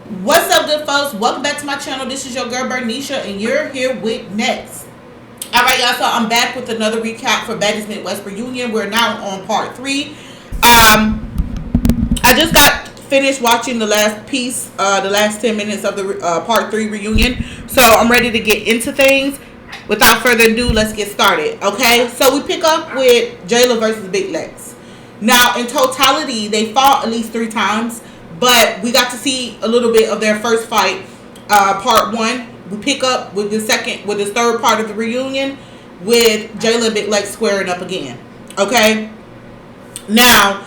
What's up, good folks? Welcome back to my channel. This is your girl Bernicia, and you're here with N.E.X.T. Alright, y'all, so I'm back with another recap for Baddies Midwest Reunion. We're now on part 3. I just got finished watching the last piece, the last 10 minutes of the part 3 reunion. So I'm ready to get into things. Without further ado, let's get started. Okay, so we pick up with Jela versus Big Lex. Now, in totality, they fought at least 3 times. But we got to see a little bit of their first fight, part 1. We pick up with the third part of the reunion with Jayla and Big Lex squaring up again. Okay. Now,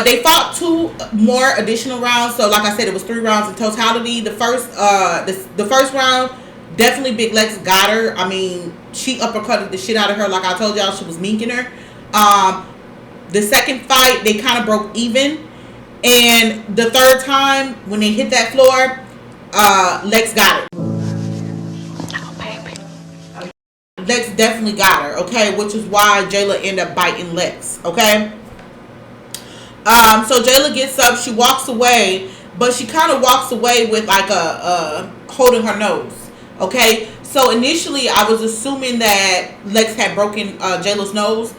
they fought 2 more additional rounds. So, like I said, it was 3 rounds in totality. The first round, definitely Big Lex got her. I mean, she uppercutted the shit out of her. Like I told y'all, she was minking her. The second fight, they kind of broke even. And the third time, when they hit that floor, Lex got it. Oh, baby. Lex definitely got her, okay? Which is why Jayla ended up biting Lex, okay? So Jayla gets up, she walks away, but she kind of walks away with like holding her nose, okay? So initially, I was assuming that Lex had broken Jayla's nose.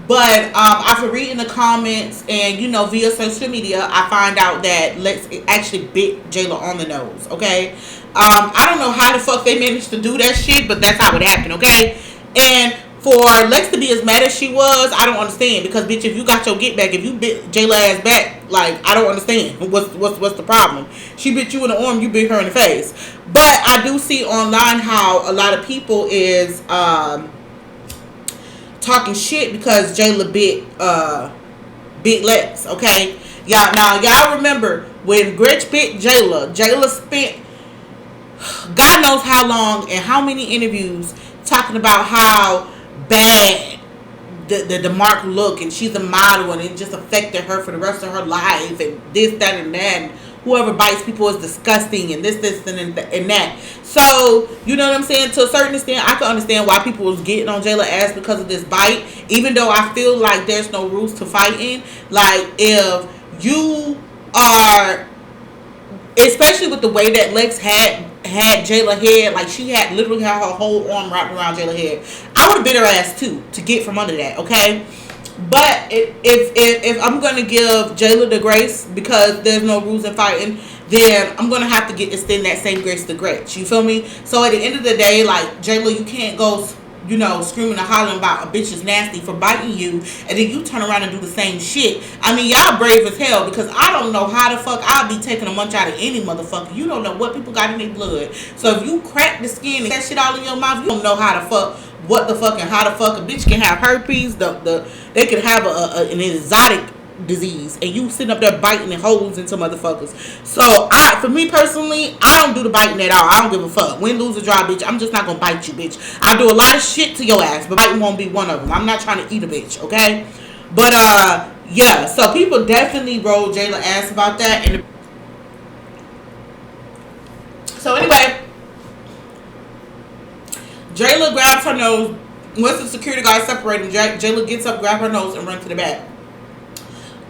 But after reading the comments and, via social media, I find out that Lex actually bit Jayla on the nose, okay? I don't know how the fuck they managed to do that shit, but that's how it happened, okay? And for Lex to be as mad as she was, I don't understand. Because, bitch, if you got your get back, if you bit Jayla ass back, like, I don't understand. What's the problem? She bit you in the arm, you bit her in the face. But I do see online how a lot of people is... talking shit because Jayla bit Big Lex, okay? Y'all remember when Gretch bit Jayla spent God knows how long and how many interviews talking about how bad the mark look, and she's a model and it just affected her for the rest of her life, and this, that, and that, and whoever bites people is disgusting, and this, and that. So, you know what I'm saying? To a certain extent, I can understand why people was getting on Jayla ass because of this bite, even though I feel like there's no rules to fighting. Like, if you are, especially with the way that Lex had Jayla head, like she had literally had her whole arm wrapped around Jayla head, I would have bit her ass too to get from under that, okay? But if I'm going to give Jayla the grace because there's no rules in fighting, then I'm going to have to extend that same grace to Gretch. You feel me? So at the end of the day, like, Jayla, you can't go, screaming and hollering about a bitch is nasty for biting you, and then you turn around and do the same shit. I mean, y'all brave as hell, because I don't know how the fuck I'll be taking a munch out of any motherfucker. You don't know what people got in their blood. So if you crack the skin and that shit all in your mouth, you don't know how the fuck, what the fuck, and how the fuck a bitch can have herpes. They can have an exotic disease, and you sitting up there biting and holes into motherfuckers. So for me personally, I don't do the biting at all. I don't give a fuck. Win, lose, or draw, bitch. I'm just not gonna bite you, bitch. I do a lot of shit to your ass, but biting won't be one of them. I'm not trying to eat a bitch, okay? But yeah. So people definitely roll Jayla ass about that. And so anyway, Jayla grabs her nose. Once the security guard separated, Jayla gets up, grabs her nose, and runs to the back.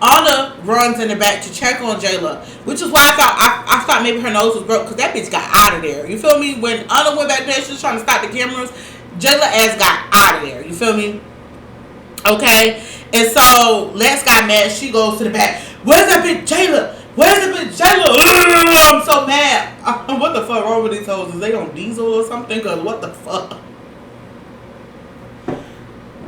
Anna runs in the back to check on Jayla, which is why I thought maybe her nose was broke, because that bitch got out of there. You feel me? When Anna went back there, she was trying to stop the cameras. Jayla ass got out of there. You feel me? Okay? And so Lex got mad. She goes to the back. Where's that bitch Jayla? Where's that bitch Jayla? I'm so mad. What the fuck wrong with these hoes? Is they on diesel or something? Because what the fuck?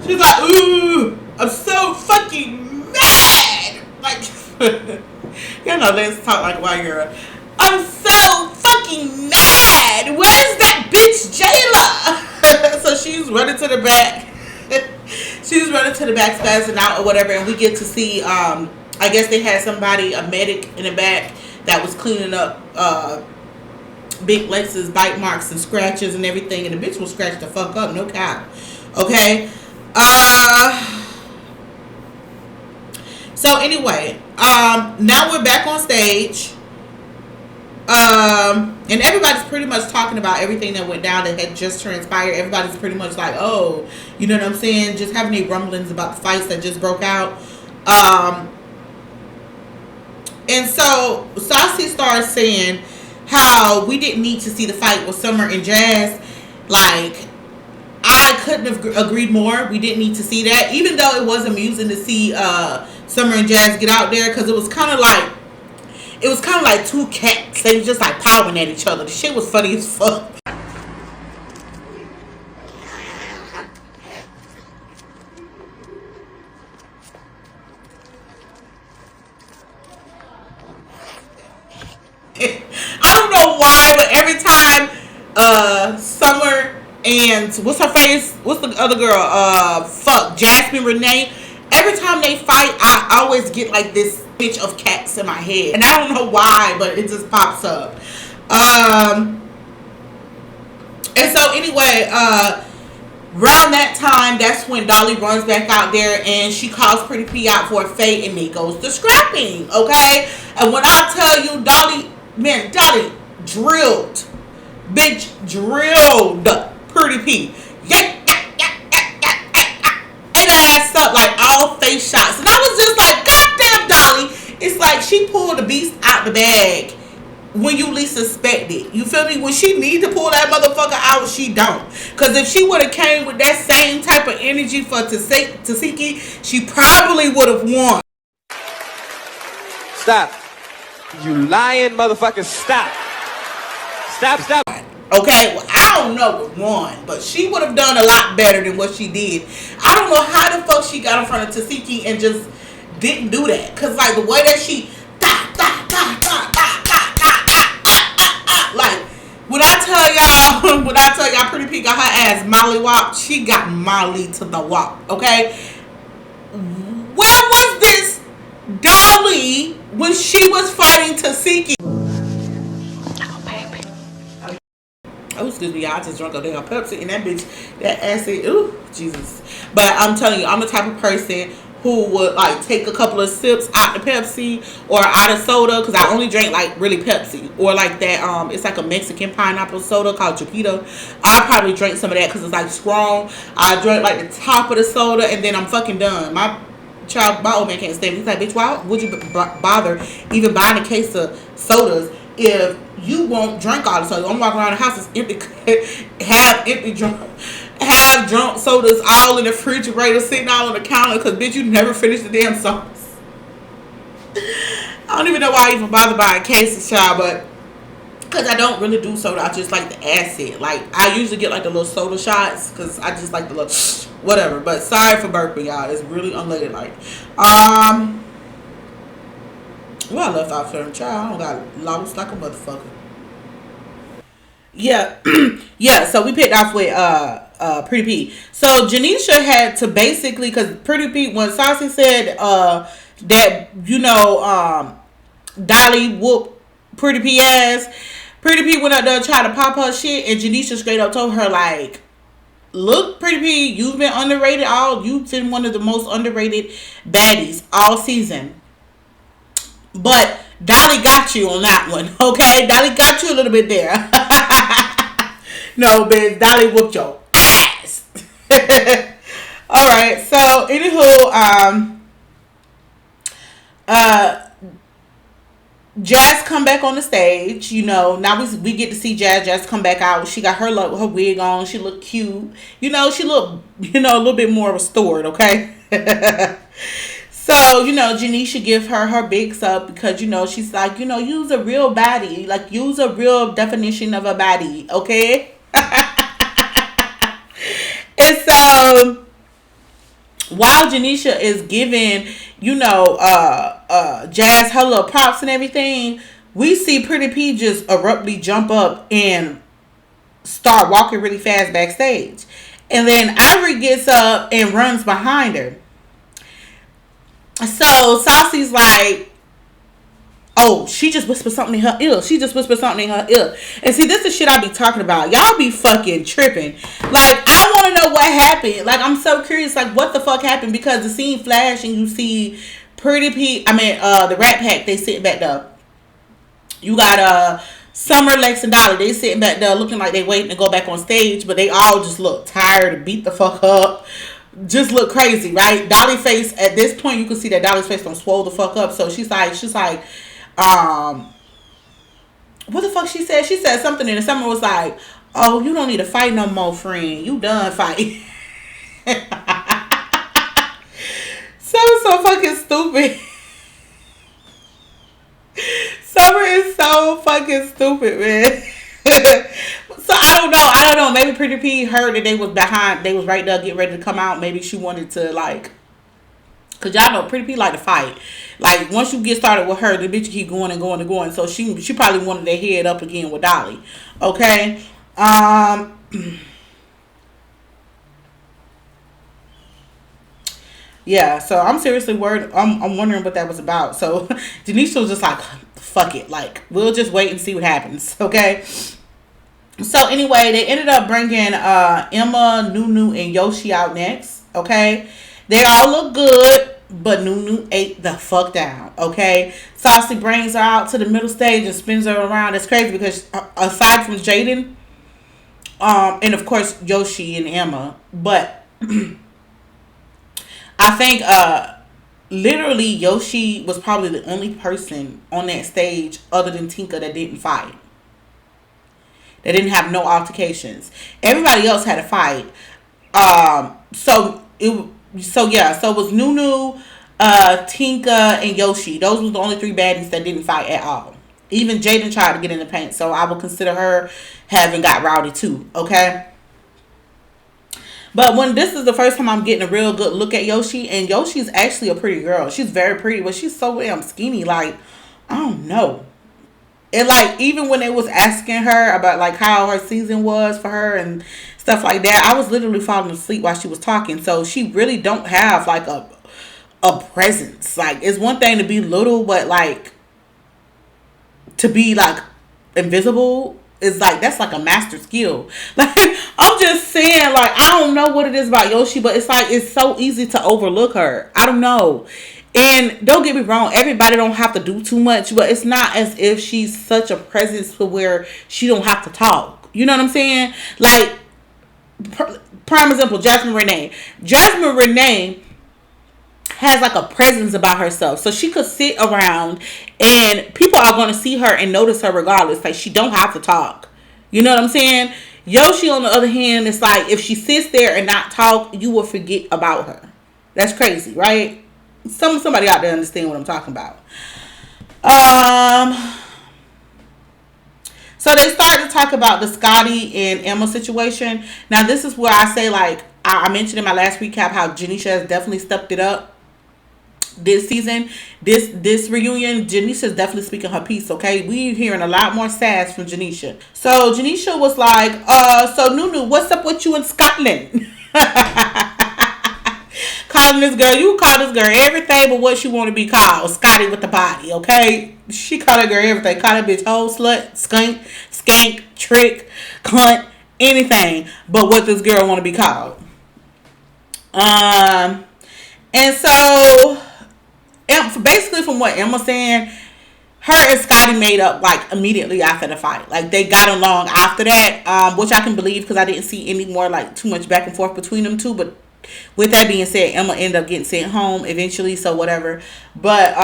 She's like, ooh, I'm so fucking mad. Like, let's talk like white girl. I'm so fucking mad. Where's that bitch Jayla? So she's running to the back. She's running to the back, spazzing out or whatever, and we get to see, I guess they had somebody, a medic in the back, that was cleaning up Big Lex's bite marks and scratches and everything, and the bitch was scratched the fuck up, no cap. Okay? So anyway, now we're back on stage. And everybody's pretty much talking about everything that went down that had just transpired. Everybody's pretty much like, oh, you know what I'm saying? Just having any rumblings about the fights that just broke out. And so Saucy started saying how we didn't need to see the fight with Summer and Jazz. Like, I couldn't have agreed more. We didn't need to see that, even though it was amusing to see Summer and Jazz get out there, because it was kind of like two cats. They were just like powering at each other. The shit was funny as fuck. I don't know why, but every time Summer and what's her face? What's the other girl? Jasmine Renee. Every time they fight, I always get like this bitch of cats in my head, and I don't know why, but it just pops up. And so anyway, around that time, that's when Dolly runs back out there and she calls Pretty P out for a fate, and it goes to scrapping. Okay, and when I tell you, Dolly drilled, bitch, drilled Pretty P. Ass up like all face shots, and I was just like, goddamn, Dolly. It's like she pulled the beast out the bag when you least suspect it. You feel me? When she need to pull that motherfucker out, she don't. Because if she would have came with that same type of energy for Tasiki, she probably would have won. Stop. You lying motherfucker, stop. Stop. Okay, well, I don't know what won, but she would have done a lot better than what she did. I don't know how the fuck she got in front of Tasiki and just didn't do that. Because, like, the way that she... Like, when I tell y'all Pretty P got her ass Molly Wop, she got Molly to the Wop, okay? Where was this Dolly when she was fighting Tasiki? Oh, excuse me, I just drunk a damn Pepsi, and that bitch, that acid, ooh, Jesus. But I'm telling you, I'm the type of person who would, like, take a couple of sips out the Pepsi or out of soda, because I only drink, like, really Pepsi. Or, like, that, it's like a Mexican pineapple soda called Chupito. I probably drink some of that because it's, like, strong. I drink, like, the top of the soda, and then I'm fucking done. My old man can't stand it. He's like, bitch, why would you bother even buying a case of sodas if you won't drink all the sodas? I'm walking around the house, it's empty, have drunk sodas all in the refrigerator, sitting all on the counter, because bitch, you never finish the damn sodas. I don't even know why I even bother buying cases, child, but because I don't really do soda, I just like the acid. Like, I usually get like the little soda shots because I just like the little whatever. But sorry for burping, y'all. It's really unladylike. Well, I left out for child. I don't got lost like a motherfucker. Yeah. Yeah, so we picked off with Pretty P. So Janisha had to basically, because Pretty P, when Saucy said that, you know, Dolly whooped Pretty P ass, Pretty P went out there and tried to pop her shit, and Janisha straight up told her, like, look, Pretty P, you've been underrated you've been one of the most underrated baddies all season. But Dolly got you on that one, okay? Dolly got you a little bit there. No, bitch, Dolly whooped your ass. Alright, so, anywho, Jazz come back on the stage, you know. Now we get to see Jazz come back out. She got her wig on. She look cute. You know, she look, you know, a little bit more restored, okay? So, you know, Janisha give her bigs up because, you know, she's like, you know, use a real baddie. Like, use a real definition of a baddie, okay? And so, while Janisha is giving, you know, Jazz her little props and everything, we see Pretty P just abruptly jump up and start walking really fast backstage. And then Ivory gets up and runs behind her. So Saucy's like, oh, she just whispered something in her ear. And see, this is shit I be talking about. Y'all be fucking tripping. Like, I want to know what happened. Like, I'm so curious, like, what the fuck happened? Because the scene flash and you see Pretty P, the Rat Pack, they sitting back there. You got Summer, Lex, and Dolly. They sitting back there looking like they waiting to go back on stage, but they all just look tired and beat the fuck up. Just look crazy, right? Dolly face, at this point, you can see that Dolly's face don't swole the fuck up. So she's like, Um, what the fuck she said? She said something, and Summer was like, "Oh, you don't need to fight no more, friend. You done fighting." So fucking stupid. Summer is so fucking stupid, man. So I don't know. Maybe Pretty P heard that they was behind. They was right there, getting ready to come out. Maybe she wanted to like, cause y'all know Pretty P like to fight. Like once you get started with her, the bitch keep going and going and going. So she probably wanted to head up again with Dolly. Okay. Yeah, so I'm seriously worried. I'm wondering what that was about. So Denisha was just like, fuck it. Like, we'll just wait and see what happens. Okay. So anyway, they ended up bringing Emma, Nunu, and Yoshi out next. Okay. They all look good, but Nunu ate the fuck down. Okay. Saucy brings her out to the middle stage and spins her around. It's crazy because aside from Jaden, and of course Yoshi and Emma, but I think literally Yoshi was probably the only person on that stage other than Tinka that didn't fight. They didn't have no altercations. Everybody else had a fight. So it was Nunu, Tinka, and Yoshi. Those were the only three baddies that didn't fight at all. Even Jaden tried to get in the paint, so I would consider her having got rowdy too. Okay. But when this is the first time I'm getting a real good look at Yoshi, and Yoshi's actually a pretty girl. She's very pretty, but she's so damn skinny. Like, I don't know. And like, even when they was asking her about like how her season was for her and stuff like that, I was literally falling asleep while she was talking. So she really don't have like a presence. Like, it's one thing to be little, but like to be like invisible is like, that's like a master skill. Like, I'm just saying, like, I don't know what it is about Yoshi, but it's like, it's so easy to overlook her. I don't know. And don't get me wrong, everybody don't have to do too much, but it's not as if she's such a presence to where she don't have to talk. You know what I'm saying? Like, prime example, Jasmine Renee. Jasmine Renee has like a presence about herself, so she could sit around and people are going to see her and notice her regardless. Like, she don't have to talk. You know what I'm saying? Yoshi, on the other hand, it's like if she sits there and not talk, you will forget about her. That's crazy, right? Somebody out there understand what I'm talking about. So they started to talk about the Scotty and Emma situation. Now this is where I say, like, I mentioned in my last recap how Janisha has definitely stepped it up this season. This reunion, Janisha is definitely speaking her piece. Okay, we're hearing a lot more sass from Janisha. So Janisha was like, so Nunu, what's up with you in Scotland? Calling this girl, you call this girl everything but what she want to be called. Scotty with the body. Okay, she called that girl everything. Call that bitch hoe, slut, skunk, skank, trick, cunt, anything but what this girl want to be called. And so basically, from what Emma's saying, her and Scotty made up like immediately after the fight. Like, they got along after that, which I can believe because I didn't see any more like too much back and forth between them two. But with that being said, Emma ended up getting sent home eventually, so whatever. But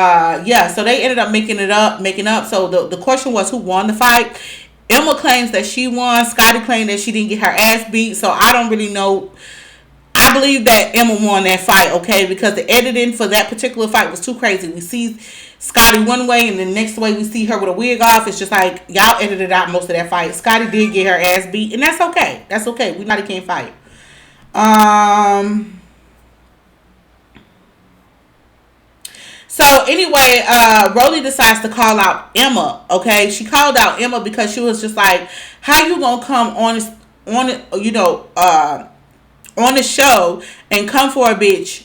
yeah, so they ended up making up. So the question was, who won the fight? Emma claims that she won. Scotty claimed that she didn't get her ass beat. So I don't really know. I believe that Emma won that fight, okay, because the editing for that particular fight was too crazy. We see Scotty one way, and the next way we see her with a wig off. It's just like, y'all edited out most of that fight. Scotty did get her ass beat, and that's okay. That's okay. We not can't fight. So anyway, Rolly decides to call out Emma. Okay, she called out Emma because she was just like, "How you gonna come on the show and come for a bitch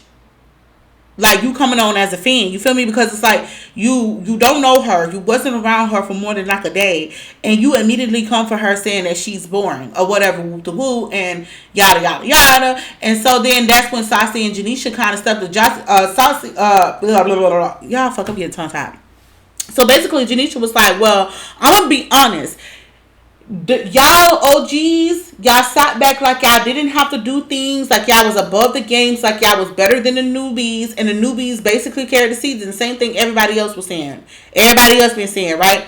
like you coming on as a fiend?" You feel me? Because it's like you don't know her, you wasn't around her for more than like a day, and you immediately come for her saying that she's boring or whatever, woo to woo, and yada yada yada. And so then that's when Saucy and Janisha kind of stepped to Saucy. Blah, blah, blah, blah. Y'all fuck up getting tongue tied. So basically, Janisha was like, "Well, I'm gonna be honest. Y'all OGs, y'all sat back like y'all didn't have to do things, like y'all was above the games, like y'all was better than the newbies, and the newbies basically carried the season. Same thing everybody else was saying. Everybody else been saying, right?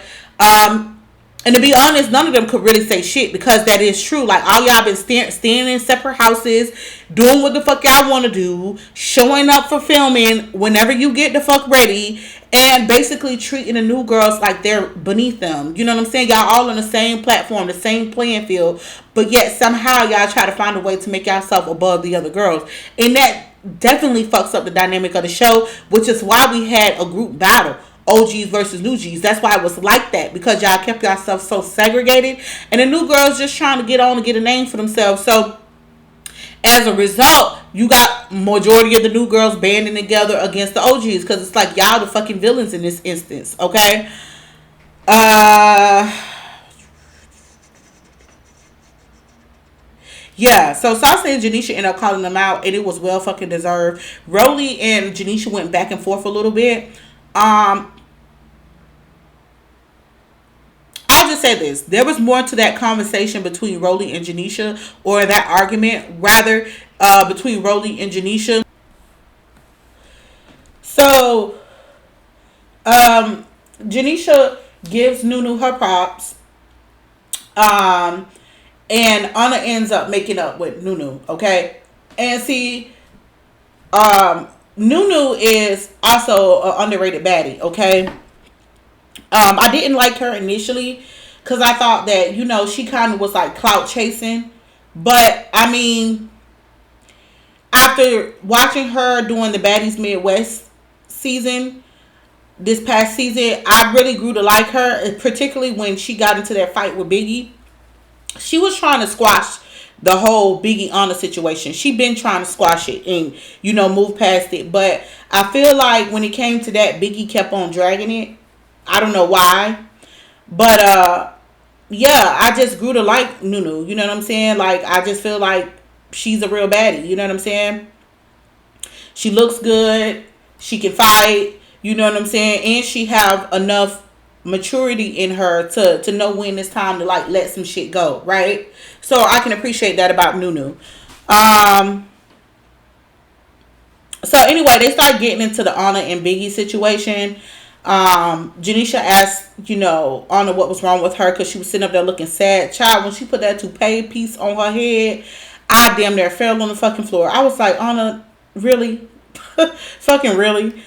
And to be honest, none of them could really say shit, because that is true. Like, all y'all been staying in separate houses, doing what the fuck y'all want to do, showing up for filming whenever you get the fuck ready, and basically treating the new girls like they're beneath them. You know what I'm saying? Y'all all on the same platform, the same playing field, but yet somehow y'all try to find a way to make yourself above the other girls. And that definitely fucks up the dynamic of the show, which is why we had a group battle. OGs versus new Gs. That's why it was like that, because y'all kept yourself so segregated, and the new girls just trying to get on and get a name for themselves. So as a result, you got majority of the new girls banding together against the OGs, because it's like y'all the fucking villains in this instance. Okay. Yeah, so Saucy and Janisha ended up calling them out, and it was well fucking deserved. Rolly and Janisha went back and forth a little bit. I'll just say this. There was more to that conversation between Rolly and Janisha, or that argument, rather, between Rolly and Janisha. So, Janisha gives Nunu her props. And Anna ends up making up with Nunu, okay? And see, Nunu is also an underrated baddie, okay? I didn't like her initially, because I thought that, you know, she kind of was like clout chasing. But, I mean, after watching her doing the Baddies Midwest season, this past season, I really grew to like her, particularly when she got into that fight with Biggie. She was trying to squash the whole Biggie Anna situation. She been trying to squash it and, you know, move past it. But I feel like when it came to that, Biggie kept on dragging it. I don't know why. But, yeah, I just grew to like Nunu. You know what I'm saying? Like, I just feel like she's a real baddie. You know what I'm saying? She looks good. She can fight. You know what I'm saying? And she have enough maturity in her to know when it's time to, like, let some shit go, right? So I can appreciate that about Nunu. So anyway, they start getting into the Anna and Biggie situation. Janisha asked, you know, Anna what was wrong with her, because she was sitting up there looking sad. Child, when she put that toupee piece on her head, I damn near fell on the fucking floor. I was like, Anna, really? Fucking really?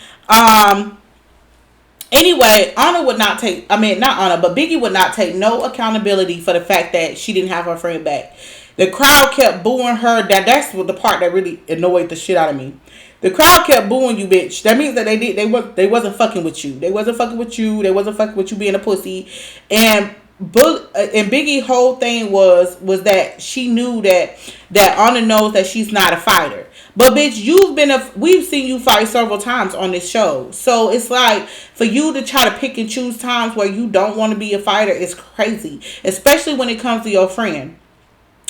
Anyway, Anna would not take, I mean, not Anna, but Biggie would not take no accountability for the fact that she didn't have her friend back. The crowd kept booing her. That's the part that really annoyed the shit out of me. The crowd kept booing you, bitch. That means that they wasn't fucking with you. They wasn't fucking with you. They wasn't fucking with you being a pussy. And Biggie's whole thing was that she knew that Anna knows that she's not a fighter. But bitch, we've seen you fight several times on this show. So it's like, for you to try to pick and choose times where you don't want to be a fighter is crazy. Especially when it comes to your friend.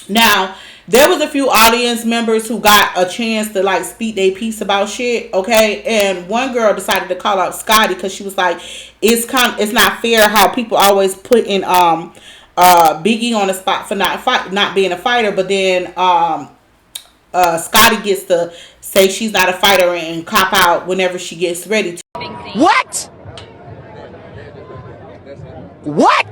Now, there was a few audience members who got a chance to, like, speak their piece about shit, okay? And one girl decided to call out Scotty, because she was like, it's not fair how people always put in Biggie on the spot for not being a fighter, but then Scotty gets to say she's not a fighter and cop out whenever she gets ready to. What? What?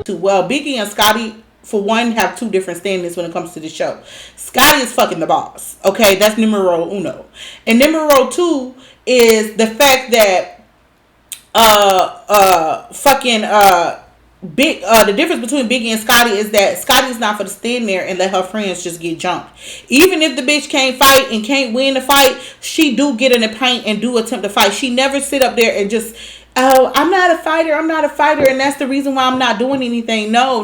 Well, Biggie and Scotty, for one, have two different standings when it comes to the show. Scotty is fucking the boss. Okay, that's numero uno. And numero two is the fact that the difference between Biggie and Scotty is that Scotty's not for to stand there and let her friends just get jumped. Even if the bitch can't fight and can't win the fight, she do get in the paint and do attempt to fight. She never sit up there and just, oh, I'm not a fighter, and that's the reason why I'm not doing anything. No.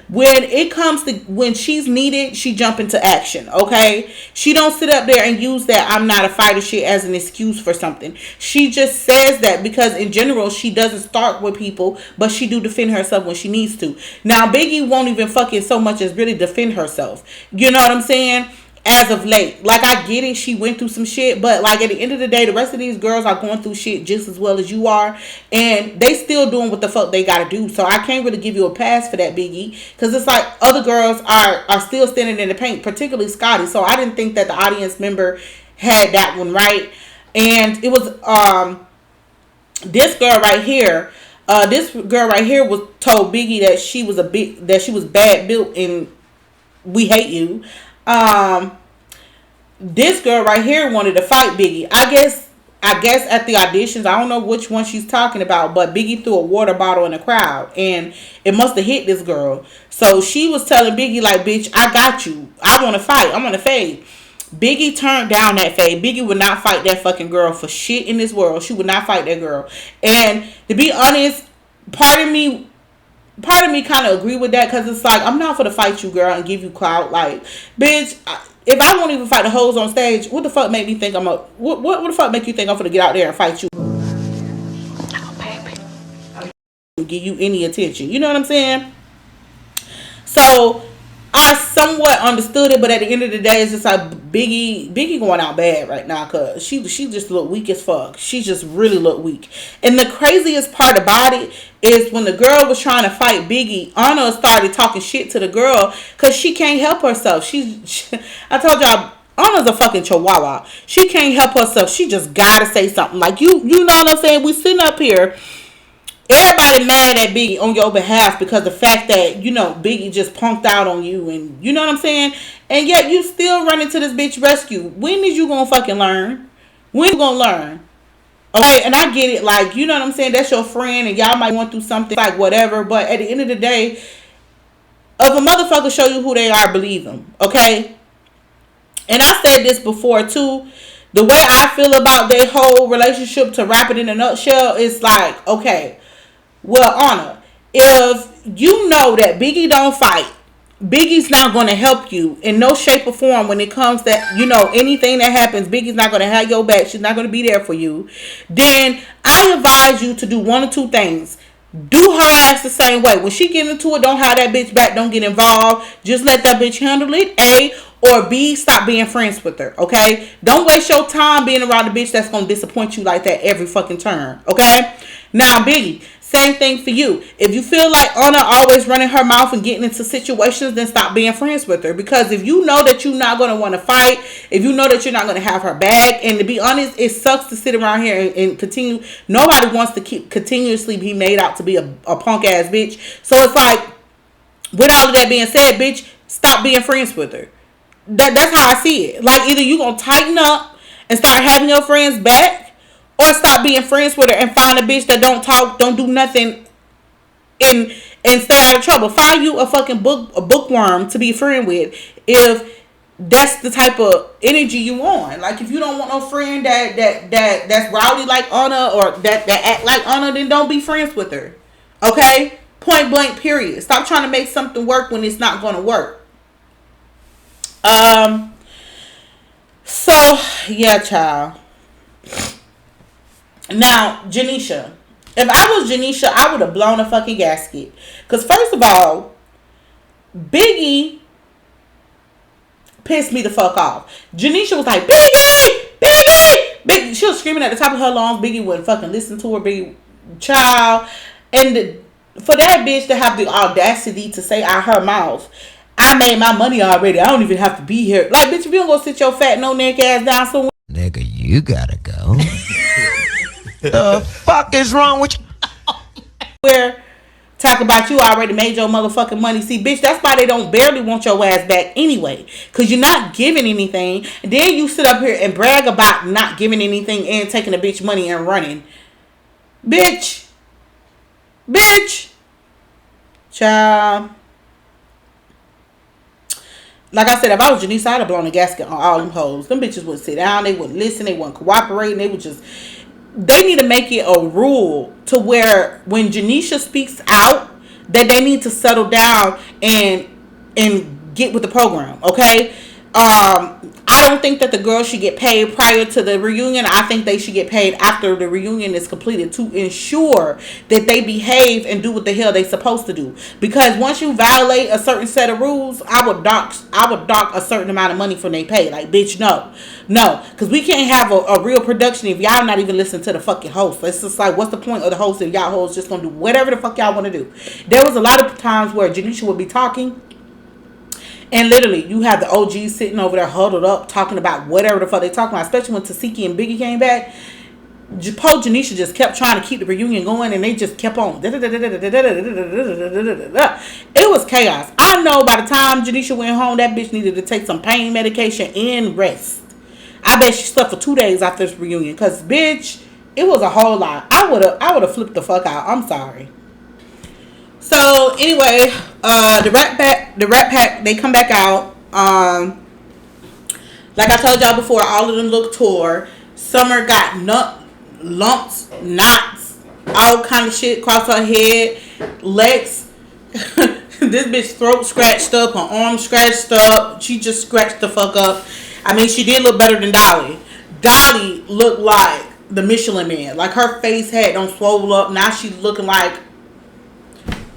When it comes to when she's needed, she jump into action, okay? She don't sit up there and use that I'm not a fighter shit as an excuse for something. She just says that because in general, she doesn't start with people, but she do defend herself when she needs to. Now, Biggie won't even fucking so much as really defend herself. You know what I'm saying? as of late. Like, I get it, she went through some shit, but like at the end of the day, the rest of these girls are going through shit just as well as you are, and they still doing what the fuck they gotta do. So I can't really give you a pass for that, Biggie, because it's like other girls are still standing in the paint, particularly Scotty. So I didn't think that the audience member had that one right. And it was this girl right here. This girl right here was told Biggie that she was bad built and we hate you. This girl right here wanted to fight Biggie. I guess at the auditions, I don't know which one she's talking about, but Biggie threw a water bottle in the crowd and it must have hit this girl. So she was telling Biggie like, bitch, I got you. I want to fight. I'm going to fade. Biggie turned down that fade. Biggie would not fight that fucking girl for shit in this world. She would not fight that girl. And to be honest, part of me kind of agree with that, because it's like, I'm not for to fight you, girl, and give you clout. Like, bitch, if I won't even fight the hoes on stage, what the fuck make me think what the fuck make you think I'm gonna get out there and fight you? Oh, baby. Give you any attention. You know what I'm saying? So I somewhat understood it, but at the end of the day, it's just like Biggie going out bad right now, because she just look weak as fuck. She just really look weak. And the craziest part about it is when the girl was trying to fight Biggie, Anna started talking shit to the girl because she can't help herself. I told y'all, Anna's a fucking chihuahua. She can't help herself. She just gotta say something. Like, you know what I'm saying? We sitting up here, everybody mad at Biggie on your behalf because the fact that, you know, Biggie just punked out on you, and you know what I'm saying? And yet you still running to this bitch rescue. When is you gonna fucking learn? When you gonna learn? Okay, and I get it, like, you know what I'm saying? That's your friend and y'all might want through something, like whatever, but at the end of the day, if a motherfucker show you who they are, believe them, okay? And I said this before too. The way I feel about their whole relationship, to wrap it in a nutshell, is like, okay, well, Anna, if you know that Biggie don't fight, Biggie's not going to help you in no shape or form when it comes that, you know, anything that happens, Biggie's not going to have your back. She's not going to be there for you. Then I advise you to do one or two things. Do her ass the same way. When she get into it, don't have that bitch back. Don't get involved. Just let that bitch handle it. A. Or B, stop being friends with her. Okay? Don't waste your time being around a bitch that's going to disappoint you like that every fucking turn. Okay? Now, Biggie, same thing for you. If you feel like Anna always running her mouth and getting into situations, then stop being friends with her. Because if you know that you're not going to want to fight, if you know that you're not going to have her back, and to be honest, it sucks to sit around here and continue. Nobody wants to keep continuously be made out to be a punk ass bitch. So it's like, with all of that being said, bitch, stop being friends with her. That's how I see it. Like, either you going to tighten up and start having your friends back, or stop being friends with her and find a bitch that don't talk, don't do nothing, and stay out of trouble. Find you a fucking bookworm to be a friend with, if that's the type of energy you want. Like, if you don't want no friend that's rowdy like Anna, or that act like Anna, then don't be friends with her. Okay? Point blank, period. Stop trying to make something work when it's not going to work. So, yeah, child. Now, Janisha. If I was Janisha, I would have blown a fucking gasket. Because, first of all, Biggie pissed me the fuck off. Janisha was like, Biggie! Biggie! She was screaming at the top of her lungs. Biggie wouldn't fucking listen to her. Biggie, child. And for that bitch to have the audacity to say out her mouth, I made my money already, I don't even have to be here. Like, bitch, if you don't go sit your fat no-neck ass down somewhere. Nigga, you gotta go. The fuck is wrong with you? Where talk about you already made your motherfucking money. See, bitch, that's why they don't barely want your ass back anyway. Because you're not giving anything. And then you sit up here and brag about not giving anything and taking a bitch money and running. Bitch. Child. Like I said, if I was Janice, I'd have blown a gasket on all them hoes. Them bitches wouldn't sit down. They wouldn't listen. They wouldn't cooperate. They would just... They need to make it a rule to where when Janisha speaks out, that they need to settle down and get with the program, okay? I don't think that the girls should get paid prior to the reunion. I think they should get paid after the reunion is completed to ensure that they behave and do what the hell they supposed to do. Because once you violate a certain set of rules, I would dock a certain amount of money from their pay. Like, bitch, no, because we can't have a real production if y'all not even listening to the fucking host. It's just like, what's the point of the host if y'all hosts just gonna do whatever the fuck y'all want to do? There was a lot of times where Janisha would be talking. And literally, you have the OGs sitting over there huddled up talking about whatever the fuck they talking about. Especially when Tasiki and Biggie came back. Poe Janisha just kept trying to keep the reunion going. And they just kept on. It was chaos. I know by the time Janisha went home, that bitch needed to take some pain medication and rest. I bet she slept for 2 days after this reunion. Because, bitch, it was a whole lot. I would have flipped the fuck out. I'm sorry. So anyway, the Rat Pack, they come back out. Like I told y'all before, all of them look tore. Summer got lumps, knots, all kind of shit across her head, legs. This bitch throat scratched up, her arm scratched up. She just scratched the fuck up. I mean, she did look better than Dolly. Dolly looked like the Michelin Man. Like, her face had don't swole up. Now she's looking like,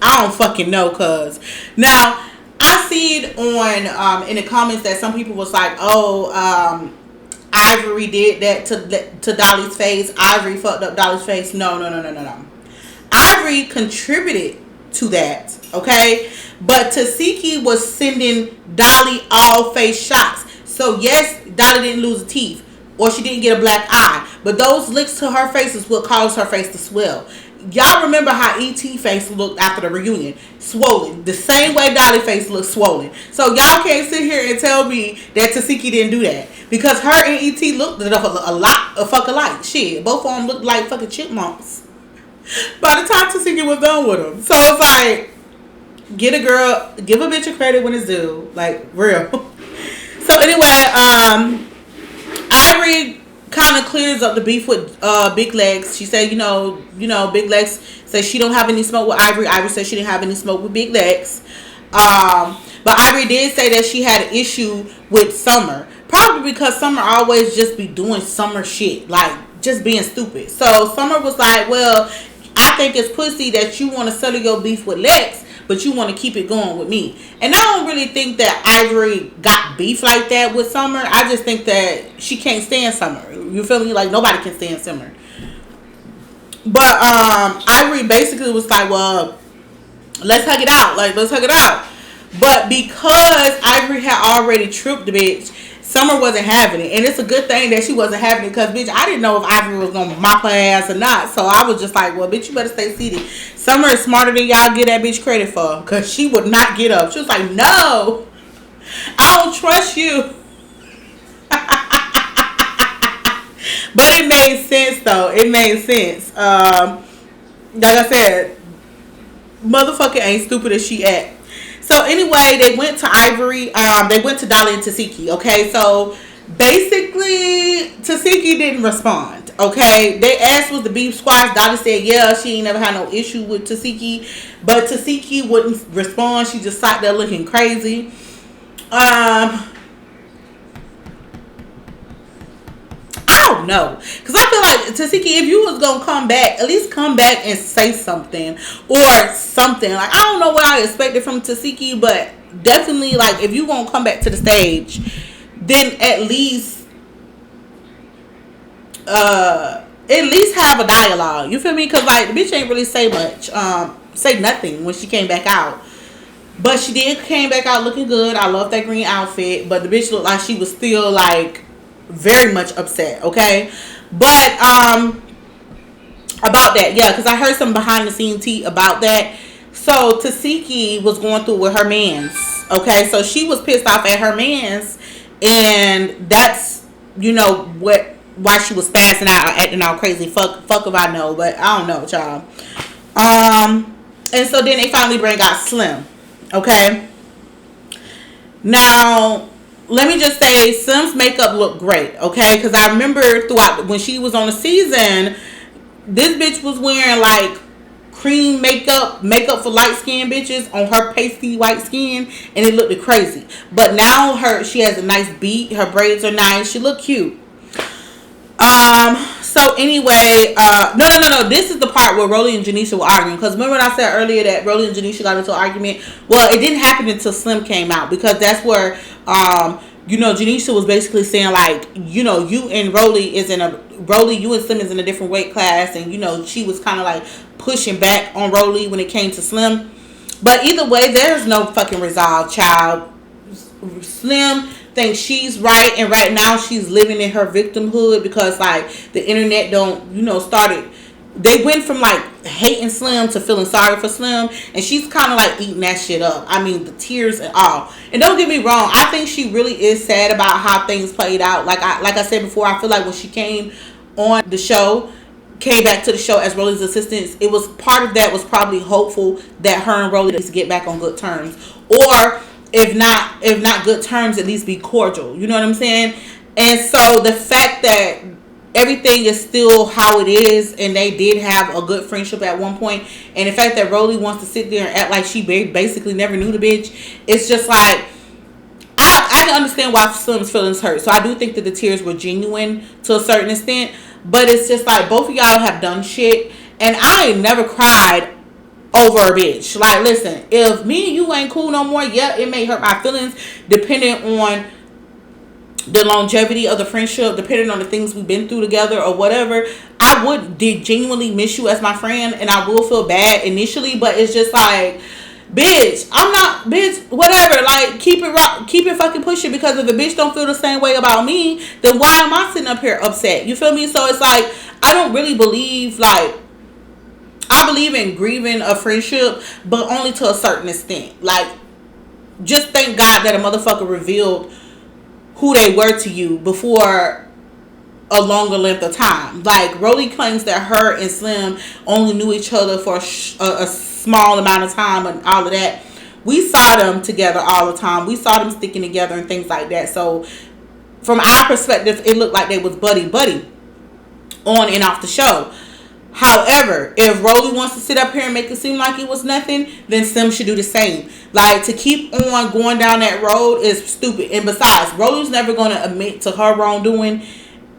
I don't fucking know, cuz. Now, I see it on in the comments that some people was like, oh, Ivory did that to Dolly's face. Ivory fucked up Dolly's face. No. Ivory contributed to that, okay? But Tasiki was sending Dolly all face shots. So, yes, Dolly didn't lose a teeth. Or she didn't get a black eye. But those licks to her face is what caused her face to swell. Y'all remember how E.T. face looked after the reunion? Swollen. The same way Dolly face looked swollen. So y'all can't sit here and tell me that Tasiki didn't do that. Because her and E.T. looked a lot of fuck alike. Shit. Both of them looked like fucking chipmunks. By the time Tasiki was done with them. So it's like, give a bitch a credit when it's due. Like, real. So anyway, Ivory kind of clears up the beef with Big Legs. She said, you know, Big Legs said she don't have any smoke with Ivory. Ivory said she didn't have any smoke with Big Legs. But Ivory did say that she had an issue with Summer. Probably because Summer always just be doing Summer shit. Like, just being stupid. So Summer was like, well, I think it's pussy that you want to settle your beef with Lex, but you want to keep it going with me. And I don't really think that Ivory got beef like that with Summer. I just think that she can't stand Summer. You feel me? Like, nobody can stand Summer. But Ivory basically was like, well, let's hug it out. Like, let's hug it out. But because Ivory had already tripped the bitch, Summer wasn't having it. And it's a good thing that she wasn't having it because, bitch, I didn't know if Ivory was going to mop her ass or not. So I was just like, well, bitch, you better stay seated. Summer is smarter than y'all give that bitch credit for because she would not get up. She was like, no, I don't trust you. But it made sense, though. It made sense. Like I said, motherfucker ain't stupid as she act. So anyway, they went to Ivory. They went to Dolly and Tasiki. Okay, so basically, Tasiki didn't respond. Okay, they asked was the beef squash. Dolly said, yeah, she ain't never had no issue with Tasiki, but Tasiki wouldn't respond. She just sat there looking crazy. I don't know, because I feel like Tasiki, if you was gonna come back, at least come back and say something or something. Like, I don't know what I expected from Tasiki, but definitely, like, if you gonna come back to the stage, then at least have a dialogue. You feel me? Because, like, the bitch ain't really say much, say nothing when she came back out. But she did came back out looking good. I love that green outfit, but the bitch looked like she was still, like, very much upset. Okay, but about that, yeah, because I heard some behind the scene tea about that. So Tasiki was going through with her mans. Okay, so she was pissed off at her mans, and that's, you know, why she was spazzing out or acting all crazy. Fuck if I know, but I don't know, y'all. And so then they finally bring out Slim. Okay, now let me just say, Slim's makeup looked great, okay? Because I remember throughout when she was on the season, this bitch was wearing like cream makeup for light skinned bitches on her pasty white skin, and it looked crazy. But now she has a nice beat. Her braids are nice. She look cute. So anyway, no. This is the part where Rolly and Janisha were arguing. Because remember when I said earlier that Rolly and Janisha got into an argument? Well, it didn't happen until Slim came out, because that's where, Janisha was basically saying, like, you and Rolly, you and Slim is in a different weight class. And, she was kind of like pushing back on Rolly when it came to Slim. But either way, there's no fucking resolve, child. Slim thinks she's right, and right now she's living in her victimhood, because like the internet started, they went from like hating Slim to feeling sorry for Slim, and she's kind of like eating that shit up. I mean, the tears and all. And don't get me wrong, I think she really is sad about how things played out. Like I said before, I feel like when she came back to the show as Rolly's assistant, it was part of that was probably hopeful that her and Rolly just get back on good terms, or if not good terms, at least be cordial. You know what I'm saying? And so the fact that everything is still how it is, and they did have a good friendship at one point, and the fact that Rolly wants to sit there and act like she basically never knew the bitch, it's just like, I can understand why Slim's feelings hurt. So I do think that the tears were genuine to a certain extent, but it's just like, both of y'all have done shit, and I ain't never cried over a bitch. Like, listen, if me and you ain't cool no more, yeah, it may hurt my feelings, depending on the longevity of the friendship, depending on the things we've been through together or whatever. I would genuinely miss you as my friend, and I will feel bad initially, but it's just like, bitch, whatever. Like, keep it fucking pushing, because if the bitch don't feel the same way about me, then why am I sitting up here upset? You feel me? So it's like, I don't really believe, like, I believe in grieving a friendship, but only to a certain extent. Like, just thank God that a motherfucker revealed who they were to you before a longer length of time. Like, Rolly claims that her and Slim only knew each other for a small amount of time and all of that. We saw them together all the time. We saw them sticking together and things like that. So, from our perspective, it looked like they was buddy on and off the show. However, if Rolly wants to sit up here and make it seem like it was nothing, then Slim should do the same. Like, to keep on going down that road is stupid. And besides, Rolly's never going to admit to her wrongdoing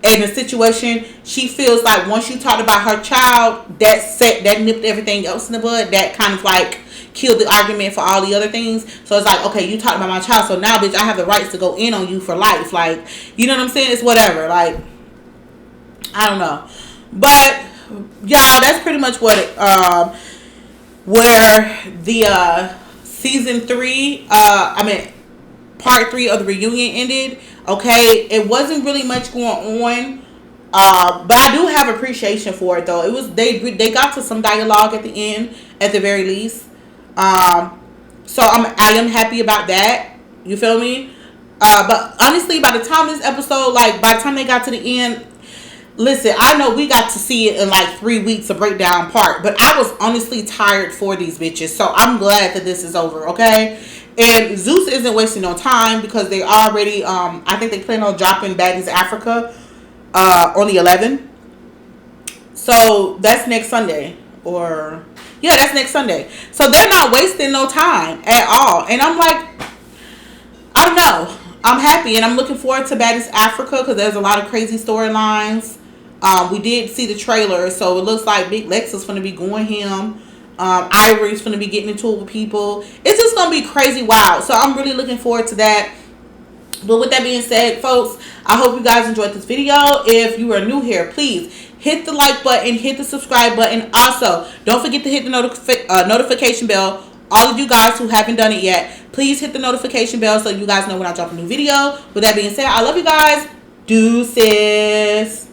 in a situation. She feels like once you talked about her child, that nipped everything else in the bud. That kind of like killed the argument for all the other things. So it's like, okay, you talked about my child, so now, bitch, I have the rights to go in on you for life. Like, you know what I'm saying? It's whatever. Like, I don't know. But y'all, that's pretty much what where the season 3, part 3 of the reunion ended. Okay, it wasn't really much going on, but I do have appreciation for it though. It was they got to some dialogue at the end, at the very least. So I am happy about that. You feel me? But honestly, by the time this episode, like by the time they got to the end. Listen, I know we got to see it in like 3 weeks of breakdown part, but I was honestly tired for these bitches. So I'm glad that this is over, okay? And Zeus isn't wasting no time, because they already, I think they plan on dropping Baddies Africa on the 11th. So that's next Sunday. That's next Sunday. So they're not wasting no time at all. And I'm like, I don't know. I'm happy, and I'm looking forward to Baddies Africa, because there's a lot of crazy storylines. We did see the trailer, so it looks like Big Lex is going to be going him. Ivory's going to be getting into it with people. It's just going to be crazy wild. So I'm really looking forward to that. But with that being said, folks, I hope you guys enjoyed this video. If you are new here, please hit the like button, hit the subscribe button. Also, don't forget to hit the notification bell. All of you guys who haven't done it yet, please hit the notification bell so you guys know when I drop a new video. With that being said, I love you guys. Deuces.